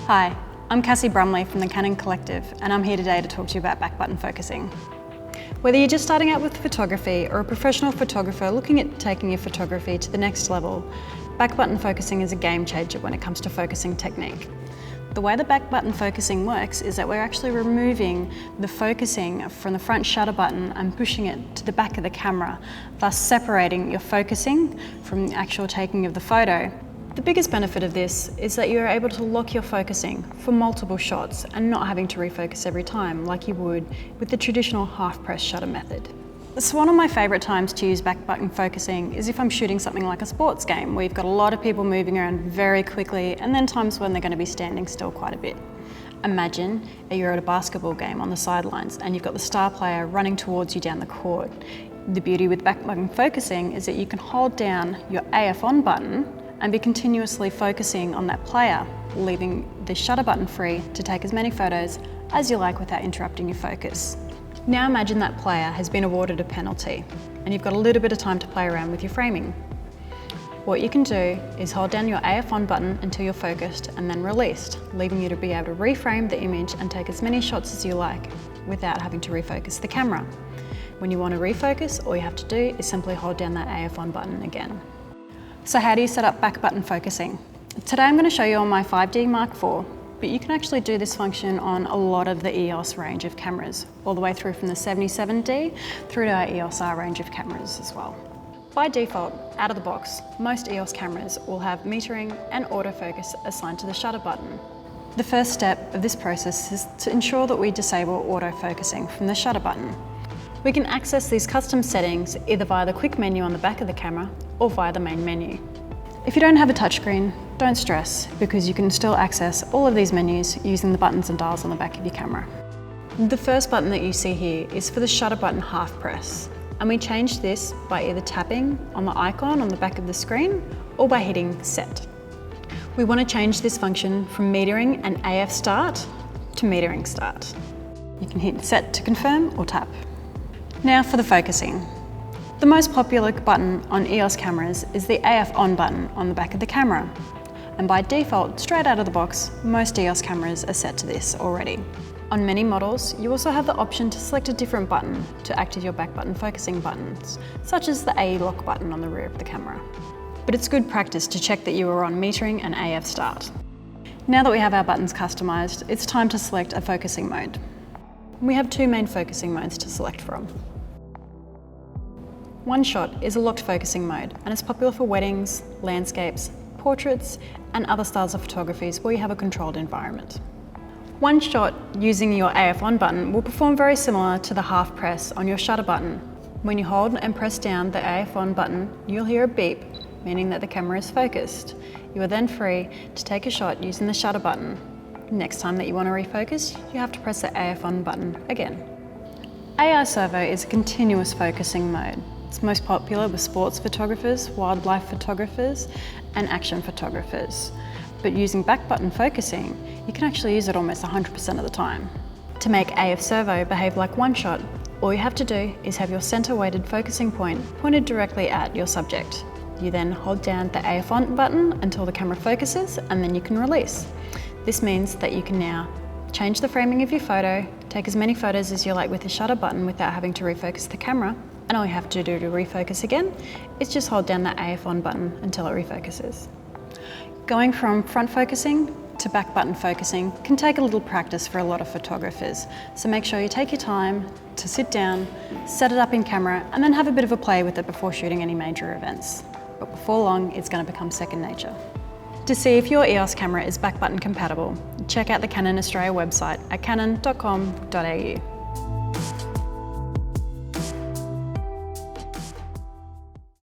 Hi, I'm Kass Brumley from the Canon Collective, and I'm here today to talk to you about back button focusing. Whether you're just starting out with photography or a professional photographer looking at taking your photography to the next level, back button focusing is a game changer when it comes to focusing technique. The way the back button focusing works is that we're actually removing the focusing from the front shutter button and pushing it to the back of the camera, thus separating your focusing from the actual taking of the photo. The biggest benefit of this is that you're able to lock your focusing for multiple shots and not having to refocus every time like you would with the traditional half-press shutter method. So one of my favourite times to use back button focusing is if I'm shooting something like a sports game where you've got a lot of people moving around very quickly and then times when they're going to be standing still quite a bit. Imagine you're at a basketball game on the sidelines and you've got the star player running towards you down the court. The beauty with back button focusing is that you can hold down your AF on button and be continuously focusing on that player, leaving the shutter button free to take as many photos as you like without interrupting your focus. Now imagine that player has been awarded a penalty and you've got a little bit of time to play around with your framing. What you can do is hold down your AF on button until you're focused and then released, leaving you to be able to reframe the image and take as many shots as you like without having to refocus the camera. When you want to refocus, all you have to do is simply hold down that AF on button again. So how do you set up back button focusing? Today I'm going to show you on my 5D Mark IV, but you can actually do this function on a lot of the EOS range of cameras, all the way through from the 77D through to our EOS R range of cameras as well. By default, out of the box, most EOS cameras will have metering and autofocus assigned to the shutter button. The first step of this process is to ensure that we disable autofocusing from the shutter button. We can access these custom settings either via the quick menu on the back of the camera or via the main menu. If you don't have a touchscreen, don't stress because you can still access all of these menus using the buttons and dials on the back of your camera. The first button that you see here is for the shutter button half press, and we change this by either tapping on the icon on the back of the screen or by hitting set. We want to change this function from metering and AF start to metering start. You can hit set to confirm or tap. Now for the focusing. The most popular button on EOS cameras is the AF on button on the back of the camera. And by default, straight out of the box, most EOS cameras are set to this already. On many models, you also have the option to select a different button to act as your back button focusing buttons, such as the AE lock button on the rear of the camera. But it's good practice to check that you are on metering and AF start. Now that we have our buttons customized, it's time to select a focusing mode. We have two main focusing modes to select from. One shot is a locked focusing mode and it's popular for weddings, landscapes, portraits and other styles of photographies where you have a controlled environment. One shot using your AF on button will perform very similar to the half press on your shutter button. When you hold and press down the AF on button, you'll hear a beep, meaning that the camera is focused. You are then free to take a shot using the shutter button. Next time that you want to refocus, you have to press the AF on button again. AI Servo is a continuous focusing mode. It's most popular with sports photographers, wildlife photographers, and action photographers. But using back button focusing, you can actually use it almost 100% of the time. To make AF Servo behave like one shot, all you have to do is have your center-weighted focusing point pointed directly at your subject. You then hold down the AF on button until the camera focuses, and then you can release. This means that you can now change the framing of your photo, take as many photos as you like with the shutter button without having to refocus the camera, and all you have to do to refocus again is just hold down the AF on button until it refocuses. Going from front focusing to back button focusing can take a little practice for a lot of photographers, so make sure you take your time to sit down, set it up in camera, and then have a bit of a play with it before shooting any major events. But before long, it's going to become second nature. To see if your EOS camera is back button compatible, check out the Canon Australia website at canon.com.au.